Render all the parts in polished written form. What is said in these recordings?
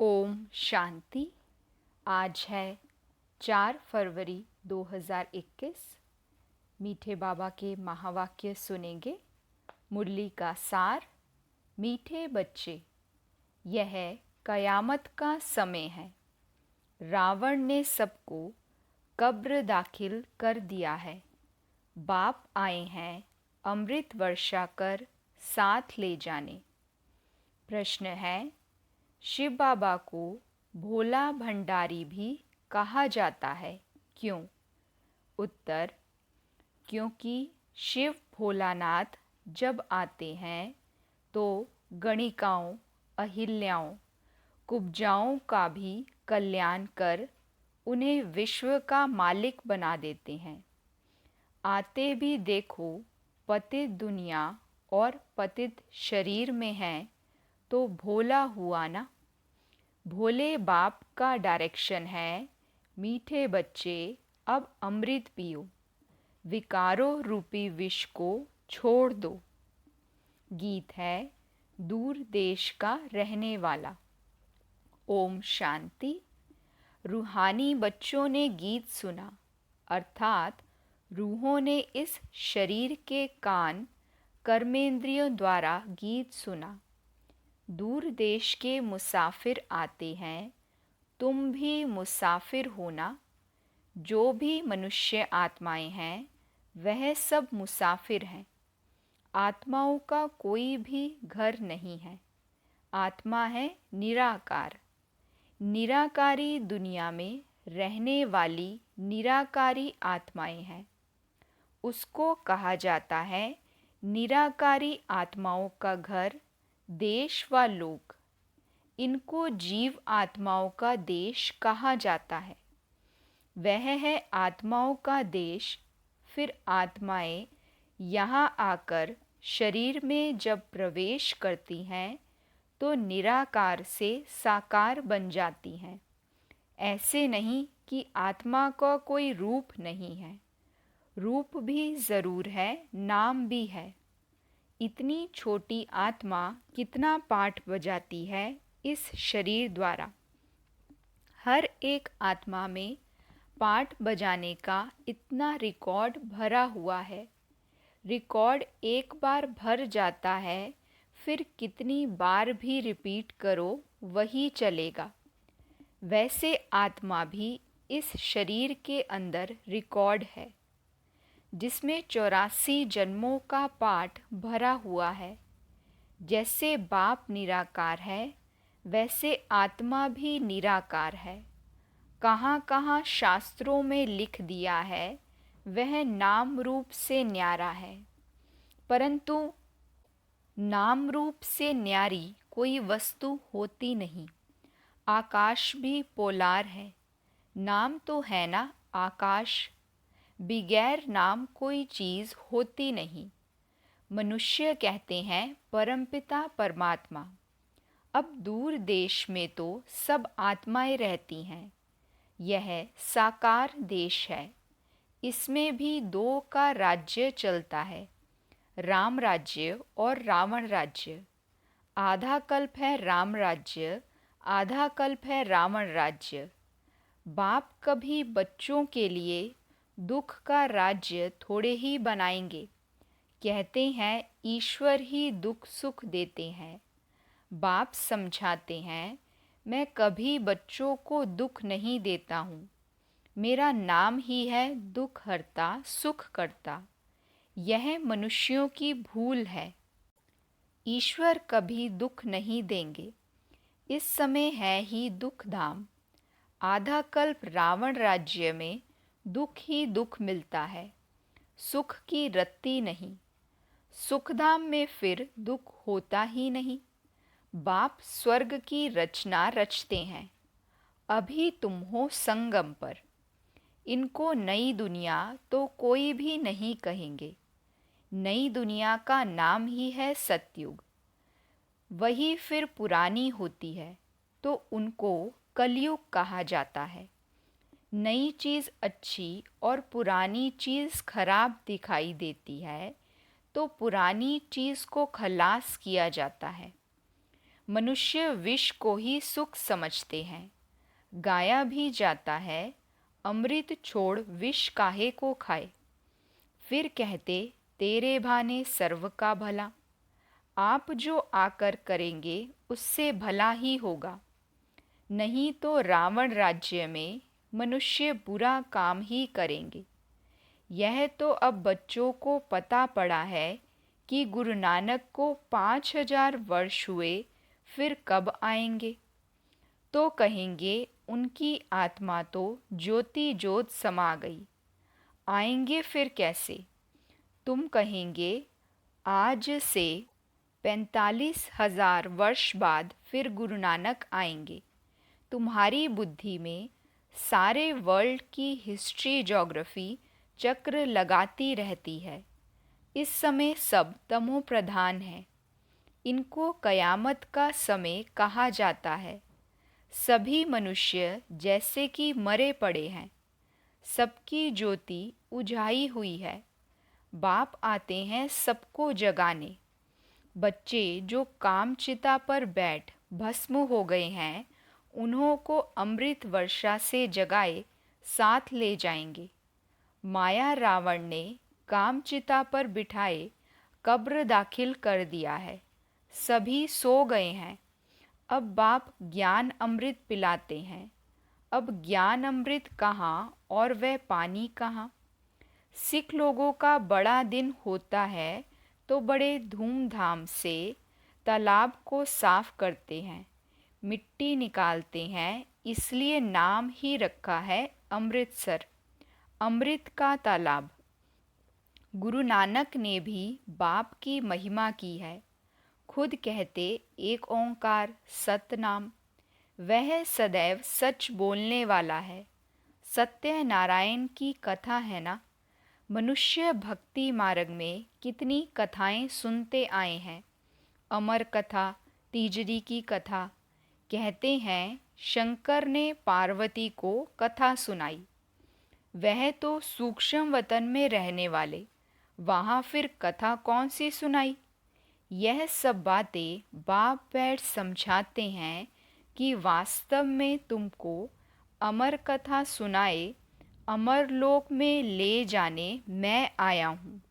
ओम शांति। आज है 4 फरवरी 2021। मीठे बाबा के महावाक्य सुनेंगे। मुरली का सार। मीठे बच्चे, यह कयामत का समय है। रावण ने सबको कब्र दाखिल कर दिया है। बाप आए हैं अमृत वर्षा कर साथ ले जाने। प्रश्न है, शिव बाबा को भोला भंडारी भी कहा जाता है, क्यों? उत्तर, क्योंकि शिव भोलानाथ जब आते हैं तो गणिकाओं, अहिल्याओं, कुब्जाओं का भी कल्याण कर उन्हें विश्व का मालिक बना देते हैं। आते भी देखो पतित दुनिया और पतित शरीर में हैं तो भोला हुआ ना। भोले बाप का डायरेक्शन है, मीठे बच्चे अब अमृत पियो, विकारों रूपी विष को छोड़ दो। गीत है दूर देश का रहने वाला। ओम शांति। रूहानी बच्चों ने गीत सुना, अर्थात रूहों ने इस शरीर के कान कर्मेंद्रियों द्वारा गीत सुना। दूर देश के मुसाफिर आते हैं, तुम भी मुसाफिर होना। जो भी मनुष्य आत्माएं हैं वह सब मुसाफिर हैं। आत्माओं का कोई भी घर नहीं है। आत्मा है निराकार। निराकारी दुनिया में रहने वाली निराकारी आत्माएं हैं। उसको कहा जाता है निराकारी आत्माओं का घर, देश व लोक। इनको जीव आत्माओं का देश कहा जाता है। वह है आत्माओं का देश। फिर आत्माएं यहाँ आकर शरीर में जब प्रवेश करती हैं तो निराकार से साकार बन जाती हैं। ऐसे नहीं कि आत्मा का कोई रूप नहीं है। रूप भी ज़रूर है, नाम भी है। इतनी छोटी आत्मा कितना पाठ बजाती है इस शरीर द्वारा। हर एक आत्मा में पाठ बजाने का इतना रिकॉर्ड भरा हुआ है। रिकॉर्ड एक बार भर जाता है, फिर कितनी बार भी रिपीट करो वही चलेगा। वैसे आत्मा भी इस शरीर के अंदर रिकॉर्ड है, जिसमें 84 जन्मों का पाठ भरा हुआ है। जैसे बाप निराकार है, वैसे आत्मा भी निराकार है। कहाँ कहाँ शास्त्रों में लिख दिया है वह नाम रूप से न्यारा है, परंतु नाम रूप से न्यारी कोई वस्तु होती नहीं। आकाश भी पोलार है। नाम तो है ना आकाश। बिगैर नाम कोई चीज़ होती नहीं। मनुष्य कहते हैं परमपिता परमात्मा। अब दूर देश में तो सब आत्माएं रहती हैं। यह साकार देश है। इसमें भी दो का राज्य चलता है, राम राज्य और रावण राज्य। आधा कल्प है राम राज्य, आधा कल्प है रावण राज्य। बाप कभी बच्चों के लिए दुख का राज्य थोड़े ही बनाएंगे। कहते हैं ईश्वर ही दुख सुख देते हैं। बाप समझाते हैं मैं कभी बच्चों को दुख नहीं देता हूँ। मेरा नाम ही है दुख हरता सुख करता। यह मनुष्यों की भूल है। ईश्वर कभी दुख नहीं देंगे। इस समय है ही दुख धाम। आधा कल्प रावण राज्य में दुख ही दुख मिलता है, सुख की रत्ती नहीं। सुखधाम में फिर दुख होता ही नहीं। बाप स्वर्ग की रचना रचते हैं। अभी तुम हो संगम पर। इनको नई दुनिया तो कोई भी नहीं कहेंगे। नई दुनिया का नाम ही है सतयुग। वही फिर पुरानी होती है तो उनको कलयुग कहा जाता है। नई चीज़ अच्छी और पुरानी चीज़ खराब दिखाई देती है तो पुरानी चीज़ को खलास किया जाता है। मनुष्य विष को ही सुख समझते हैं। गाया भी जाता है, अमृत छोड़ विष काहे को खाए। फिर कहते तेरे भाने सर्व का भला, आप जो आकर करेंगे उससे भला ही होगा। नहीं तो रावण राज्य में मनुष्य बुरा काम ही करेंगे। यह तो अब बच्चों को पता पड़ा है कि गुरु नानक को 5000 वर्ष हुए, फिर कब आएंगे। तो कहेंगे उनकी आत्मा तो ज्योति ज्योत समा गई, आएंगे फिर कैसे। तुम कहेंगे आज से 45,000 वर्ष बाद फिर गुरु नानक आएंगे। तुम्हारी बुद्धि में सारे वर्ल्ड की हिस्ट्री ज्योग्राफी चक्र लगाती रहती है। इस समय सब तमो प्रधान है। इनको कयामत का समय कहा जाता है। सभी मनुष्य जैसे कि मरे पड़े हैं, सबकी ज्योति उजाई हुई है। बाप आते हैं सबको जगाने। बच्चे जो कामचिता पर बैठ भस्म हो गए हैं, उन्हों को अमृत वर्षा से जगाए साथ ले जाएंगे। माया रावण ने कामचिता पर बिठाए कब्र दाखिल कर दिया है। सभी सो गए हैं। अब बाप ज्ञान अमृत पिलाते हैं। अब ज्ञान अमृत कहाँ और वह पानी कहाँ। सिख लोगों का बड़ा दिन होता है तो बड़े धूमधाम से तालाब को साफ करते हैं, मिट्टी निकालते हैं। इसलिए नाम ही रखा है अमृतसर, अमृत का तालाब। गुरु नानक ने भी बाप की महिमा की है। खुद कहते एक ओंकार सतनाम। वह सदैव सच बोलने वाला है। सत्य नारायण की कथा है ना। मनुष्य भक्ति मार्ग में कितनी कथाएं सुनते आए हैं। अमर कथा, तीजरी की कथा। कहते हैं शंकर ने पार्वती को कथा सुनाई। वह तो सूक्ष्म वतन में रहने वाले, वहाँ फिर कथा कौन सी सुनाई। यह सब बातें बाप बैठ समझाते हैं कि वास्तव में तुमको अमर कथा सुनाए, अमर लोक में ले जाने मैं आया हूँ।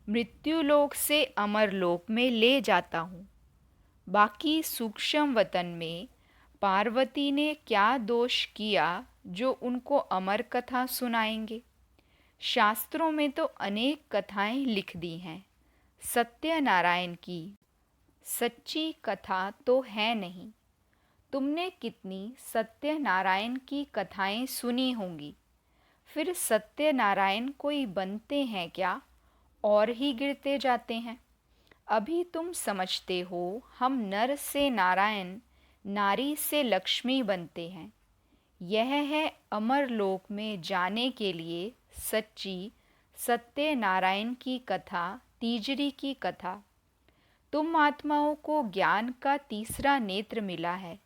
मृत्युलोक से अमर लोक में ले जाता हूँ। बाकी सूक्ष्म वतन में पार्वती ने क्या दोष किया जो उनको अमर कथा सुनाएंगे। शास्त्रों में तो अनेक कथाएं लिख दी हैं। सत्यनारायण की सच्ची कथा तो है नहीं। तुमने कितनी सत्यनारायण की कथाएं सुनी होंगी। फिर सत्यनारायण कोई बनते हैं क्या, और ही गिरते जाते हैं। अभी तुम समझते हो हम नर से नारायण, नारी से लक्ष्मी बनते हैं। यह है अमर लोक में जाने के लिए सच्ची सत्यनारायण की कथा, तीजरी की कथा। तुम आत्माओं को ज्ञान का तीसरा नेत्र मिला है।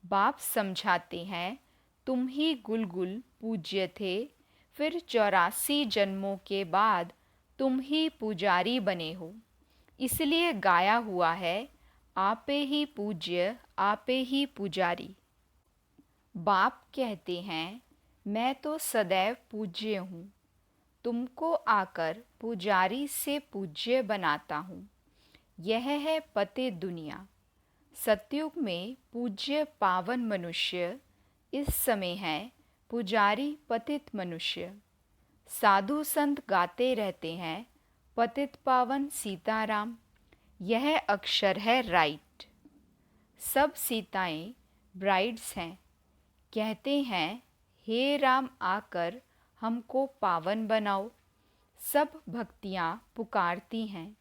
बाप समझाते हैं तुम ही गुलगुल पूज्य थे, फिर 84 जन्मों के बाद तुम ही पुजारी बने हो। इसलिए गाया हुआ है आपे ही पूज्य आपे ही पुजारी। बाप कहते हैं मैं तो सदैव पूज्य हूँ, तुमको आकर पुजारी से पूज्य बनाता हूँ। यह है पतित दुनिया। सतयुग में पूज्य पावन मनुष्य, इस समय है पुजारी पतित मनुष्य। साधु संत गाते रहते हैं पतित पावन सीताराम। यह अक्षर है राइट। सब सीताएं ब्राइड्स हैं। कहते हैं हे राम आकर हमको पावन बनाओ। सब भक्तियाँ पुकारती हैं,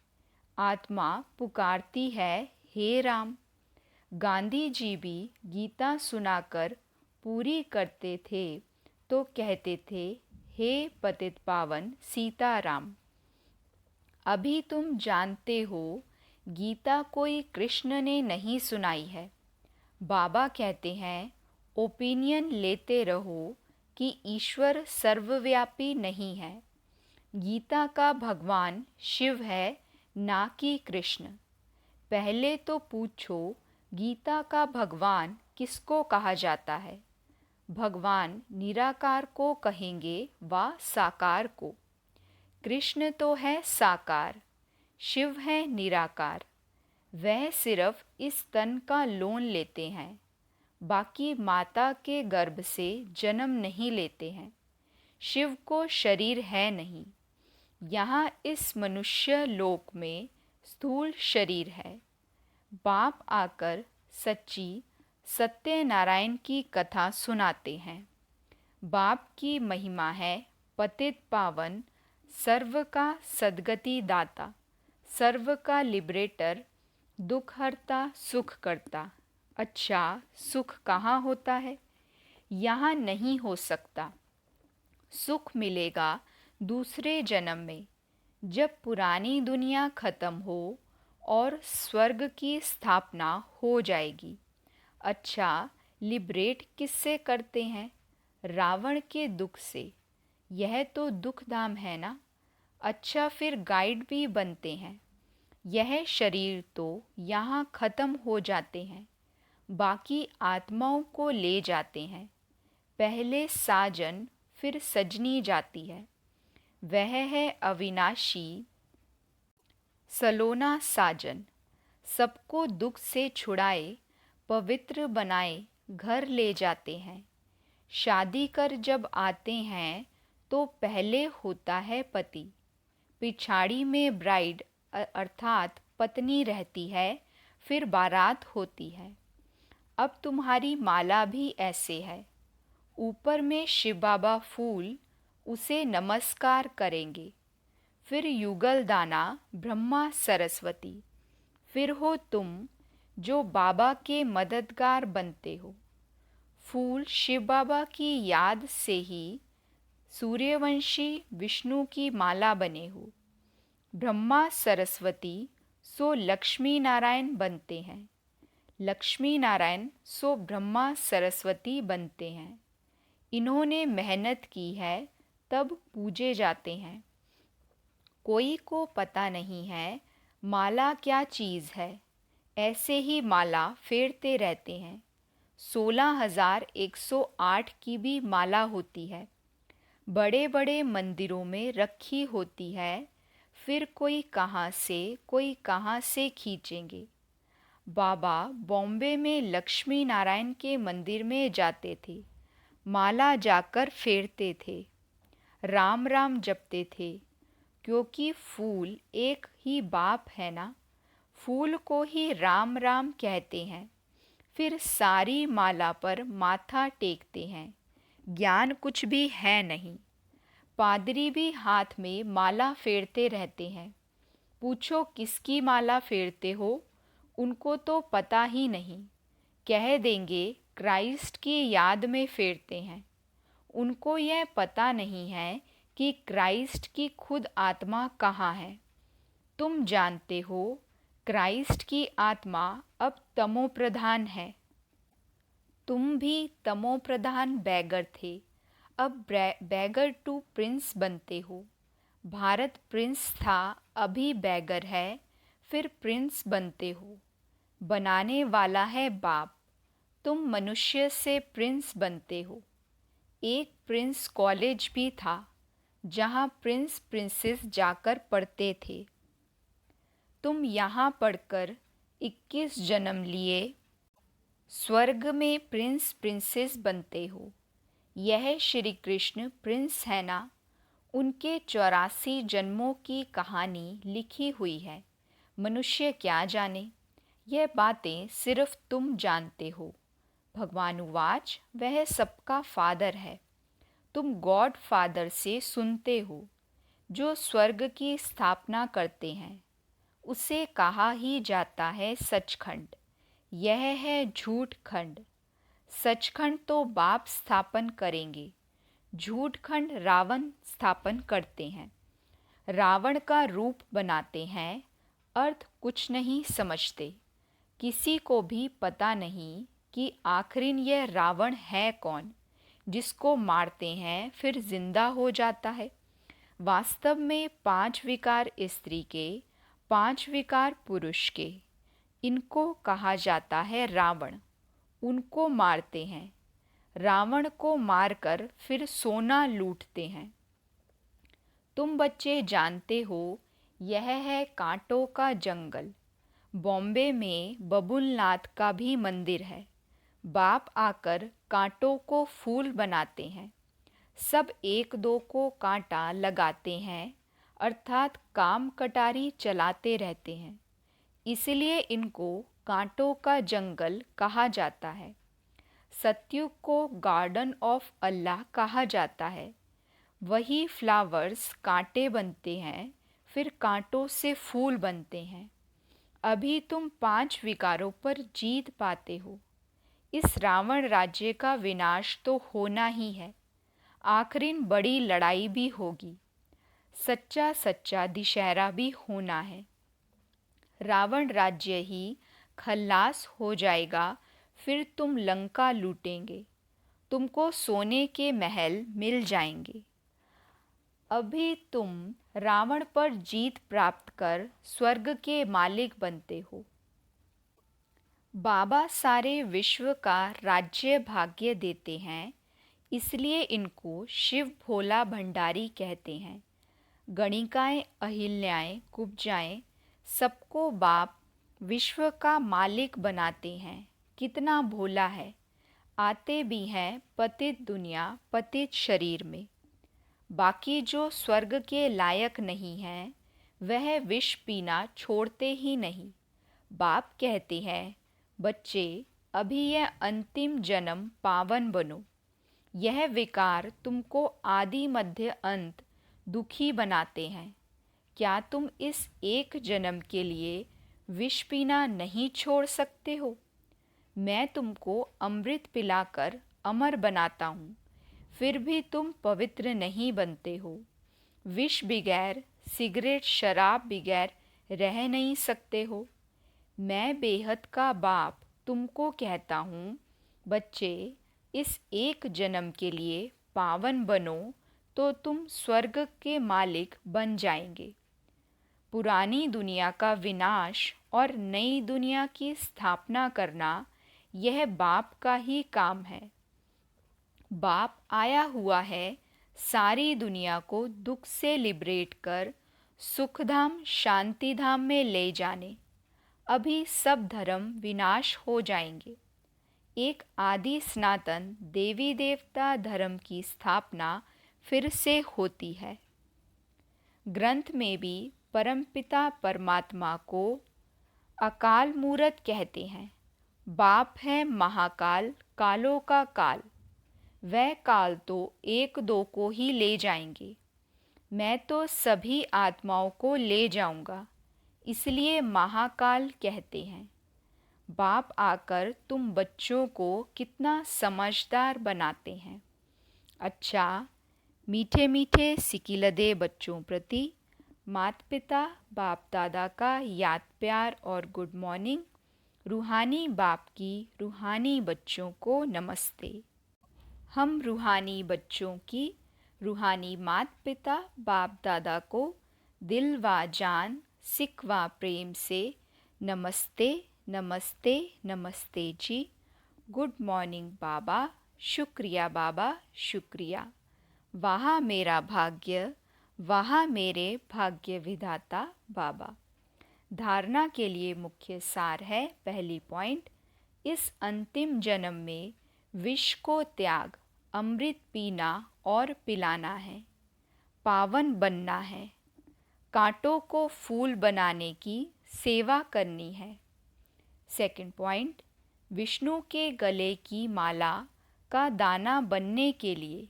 आत्मा पुकारती है हे राम। गांधी जी भी गीता सुनाकर पूरी करते थे तो कहते थे हे पतित पावन सीताराम। अभी तुम जानते हो गीता कोई कृष्ण ने नहीं सुनाई है। बाबा कहते हैं ओपिनियन लेते रहो कि ईश्वर सर्वव्यापी नहीं है। गीता का भगवान शिव है, ना कि कृष्ण। पहले तो पूछो, गीता का भगवान किसको कहा जाता है? भगवान निराकार को कहेंगे व साकार को। कृष्ण तो है साकार, शिव है निराकार। वह सिर्फ इस तन का लोन लेते हैं, बाकी माता के गर्भ से जन्म नहीं लेते हैं। शिव को शरीर है नहीं, यहाँ इस मनुष्य लोक में स्थूल शरीर है। बाप आकर सच्ची सत्यनारायण की कथा सुनाते हैं। बाप की महिमा है पतित पावन, सर्व का सद्गति दाता, सर्व का लिबरेटर, दुख हरता सुख करता। अच्छा, सुख कहाँ होता है? यहाँ नहीं हो सकता। सुख मिलेगा दूसरे जन्म में, जब पुरानी दुनिया खत्म हो और स्वर्ग की स्थापना हो जाएगी। अच्छा, लिबरेट किससे करते हैं? रावण के दुख से। यह तो दुख धाम है ना। अच्छा, फिर गाइड भी बनते हैं। यह शरीर तो यहाँ ख़त्म हो जाते हैं, बाकी आत्माओं को ले जाते हैं। पहले साजन फिर सजनी जाती है। वह है अविनाशी सलोना साजन। सबको दुख से छुड़ाए, पवित्र बनाए घर ले जाते हैं। शादी कर जब आते हैं तो पहले होता है पति, पिछाड़ी में ब्राइड अर्थात पत्नी रहती है, फिर बारात होती है। अब तुम्हारी माला भी ऐसे है। ऊपर में शिव बाबा फूल, उसे नमस्कार करेंगे। फिर युगल दाना ब्रह्मा सरस्वती। फिर हो तुम जो बाबा के मददगार बनते हो। फूल शिव बाबा की याद से ही सूर्यवंशी विष्णु की माला बने हो। ब्रह्मा सरस्वती सो लक्ष्मी नारायण बनते हैं। लक्ष्मी नारायण सो ब्रह्मा सरस्वती बनते हैं। इन्होंने मेहनत की है, तब पूजे जाते हैं। कोई को पता नहीं है माला क्या चीज़ है, ऐसे ही माला फेरते रहते हैं। 16,108 की भी माला होती है। बड़े बड़े मंदिरों में रखी होती है, फिर कोई कहाँ से खींचेंगे। बाबा बॉम्बे में लक्ष्मी नारायण के मंदिर में जाते थे, माला जाकर फेरते थे, राम राम जपते थे, क्योंकि फूल एक ही बाप है ना। फूल को ही राम राम कहते हैं। फिर सारी माला पर माथा टेकते हैं। ज्ञान कुछ भी है नहीं। पादरी भी हाथ में माला फेरते रहते हैं। पूछो किसकी माला फेरते हो, उनको तो पता ही नहीं। कह देंगे क्राइस्ट की याद में फेरते हैं। उनको यह पता नहीं है कि क्राइस्ट की खुद आत्मा कहाँ है। तुम जानते हो क्राइस्ट की आत्मा अब तमो प्रधान है। तुम भी तमो प्रधान बैगर थे, अब बैगर टू प्रिंस बनते हो। भारत प्रिंस था, अभी बैगर है, फिर प्रिंस बनते हो। बनाने वाला है बाप, तुम मनुष्य से प्रिंस बनते हो। एक प्रिंस कॉलेज भी था, जहाँ प्रिंस प्रिंसेस जाकर पढ़ते थे। तुम यहाँ पढ़कर 21 जन्म लिए, स्वर्ग में प्रिंस प्रिंसेस बनते हो। यह श्री कृष्ण प्रिंस है ना। उनके 84 जन्मों की कहानी लिखी हुई है। मनुष्य क्या जाने, यह बातें सिर्फ तुम जानते हो। भगवान उवाच, वह सबका फादर है। तुम गॉड फादर से सुनते हो। जो स्वर्ग की स्थापना करते हैं, उसे कहा ही जाता है सचखंड। यह है झूठ खंड। सचखंड तो बाप स्थापन करेंगे, झूठ खंड रावण स्थापन करते हैं। रावण का रूप बनाते हैं, अर्थ कुछ नहीं समझते। किसी को भी पता नहीं कि आखिर यह रावण है कौन, जिसको मारते हैं फिर जिंदा हो जाता है। वास्तव में 5 विकार स्त्री के, 5 विकार पुरुष के। इनको कहा जाता है रावण। उनको मारते हैं। रावण को मारकर फिर सोना लूटते हैं। तुम बच्चे जानते हो, यह है कांटों का जंगल। बॉम्बे में बबुलनाथ का भी मंदिर है। बाप आकर कांटों को फूल बनाते हैं। सब एक दो को कांटा लगाते हैं, अर्थात काम कटारी चलाते रहते हैं। इसलिए इनको कांटों का जंगल कहा जाता है। सत्युग को गार्डन ऑफ अल्लाह कहा जाता है। वही फ्लावर्स कांटे बनते हैं, फिर कांटों से फूल बनते हैं। अभी तुम 5 विकारों पर जीत पाते हो। इस रावण राज्य का विनाश तो होना ही है। आखिरिन बड़ी लड़ाई भी होगी। सच्चा सच्चा दशहरा भी होना है। रावण राज्य ही खल्लास हो जाएगा, फिर तुम लंका लूटेंगे। तुमको सोने के महल मिल जाएंगे। अभी तुम रावण पर जीत प्राप्त कर स्वर्ग के मालिक बनते हो। बाबा सारे विश्व का राज्य भाग्य देते हैं, इसलिए इनको शिव भोला भंडारी कहते हैं। गणिकाएं, अहिल्याएं, कुब्जाएं, सबको बाप विश्व का मालिक बनाते हैं। कितना भोला है। आते भी हैं पतित दुनिया पतित शरीर में। बाकी जो स्वर्ग के लायक नहीं हैं, वह विष पीना छोड़ते ही नहीं। बाप कहते हैं, बच्चे अभी यह अंतिम जन्म पावन बनो। यह विकार तुमको आदि मध्य अंत दुखी बनाते हैं। क्या तुम इस एक जन्म के लिए विष पीना नहीं छोड़ सकते हो? मैं तुमको अमृत पिलाकर अमर बनाता हूँ, फिर भी तुम पवित्र नहीं बनते हो। विष बगैर, सिगरेट शराब बगैर रह नहीं सकते हो। मैं बेहद का बाप तुमको कहता हूँ, बच्चे इस एक जन्म के लिए पावन बनो तो तुम स्वर्ग के मालिक बन जाएंगे। पुरानी दुनिया का विनाश और नई दुनिया की स्थापना करना, यह बाप का ही काम है। बाप आया हुआ है सारी दुनिया को दुख से लिबरेट कर सुखधाम शांतिधाम में ले जाने। अभी सब धर्म विनाश हो जाएंगे। एक आदि सनातन देवी देवता धर्म की स्थापना फिर से होती है। ग्रंथ में भी परमपिता परमात्मा को अकाल मूरत कहते हैं। बाप है महाकाल, कालों का काल। वह काल तो एक दो को ही ले जाएंगे। मैं तो सभी आत्माओं को ले जाऊंगा, इसलिए महाकाल कहते हैं। बाप आकर तुम बच्चों को कितना समझदार बनाते हैं। अच्छा, मीठे मीठे सिकिलदे बच्चों प्रति माता पिता बाप दादा का याद प्यार और गुड मॉर्निंग। रूहानी बाप की रूहानी बच्चों को नमस्ते। हम रूहानी बच्चों की रूहानी माता पिता बाप दादा को दिल व जान सिक व प्रेम से नमस्ते नमस्ते नमस्ते जी। गुड मॉर्निंग बाबा, शुक्रिया बाबा, शुक्रिया। वहाँ मेरा भाग्य, वहाँ मेरे भाग्य विधाता बाबा। धारणा के लिए मुख्य सार है। पहली पॉइंट, इस अंतिम जन्म में विष को त्याग अमृत पीना और पिलाना है। पावन बनना है। कांटों को फूल बनाने की सेवा करनी है। सेकंड पॉइंट, विष्णु के गले की माला का दाना बनने के लिए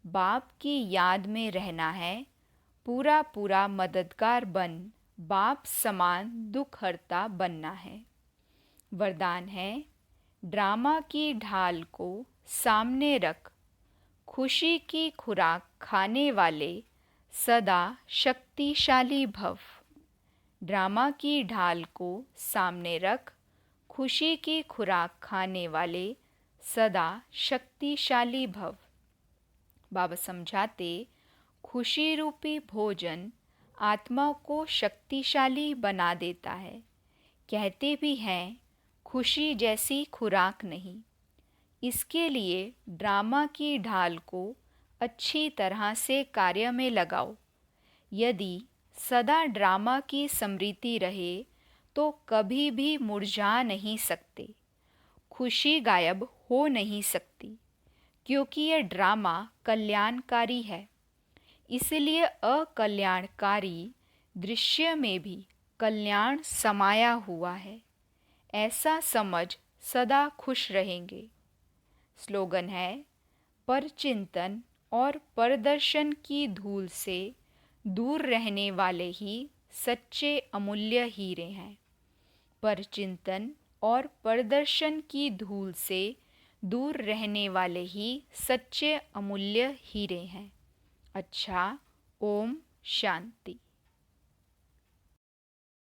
बाप की याद में रहना है। पूरा पूरा मददगार बन बाप समान दुख हरता बनना है। वरदान है, ड्रामा की ढाल को सामने रख, खुशी की खुराक खाने वाले सदा शक्तिशाली भव। ड्रामा की ढाल को सामने रख, खुशी की खुराक खाने वाले सदा शक्तिशाली भव। बाबा समझाते, खुशी रूपी भोजन आत्मा को शक्तिशाली बना देता है। कहते भी हैं खुशी जैसी खुराक नहीं। इसके लिए ड्रामा की ढाल को अच्छी तरह से कार्य में लगाओ। यदि सदा ड्रामा की स्मृति रहे तो कभी भी मुरझा नहीं सकते, खुशी गायब हो नहीं सकती, क्योंकि यह ड्रामा कल्याणकारी है। इसलिए अकल्याणकारी दृश्य में भी कल्याण समाया हुआ है, ऐसा समझ सदा खुश रहेंगे। स्लोगन है, परचिंतन और प्रदर्शन की धूल से दूर रहने वाले ही सच्चे अमूल्य हीरे हैं। परचिंतन और प्रदर्शन की धूल से दूर रहने वाले ही सच्चे अमूल्य हीरे हैं। अच्छा, ओम शांति।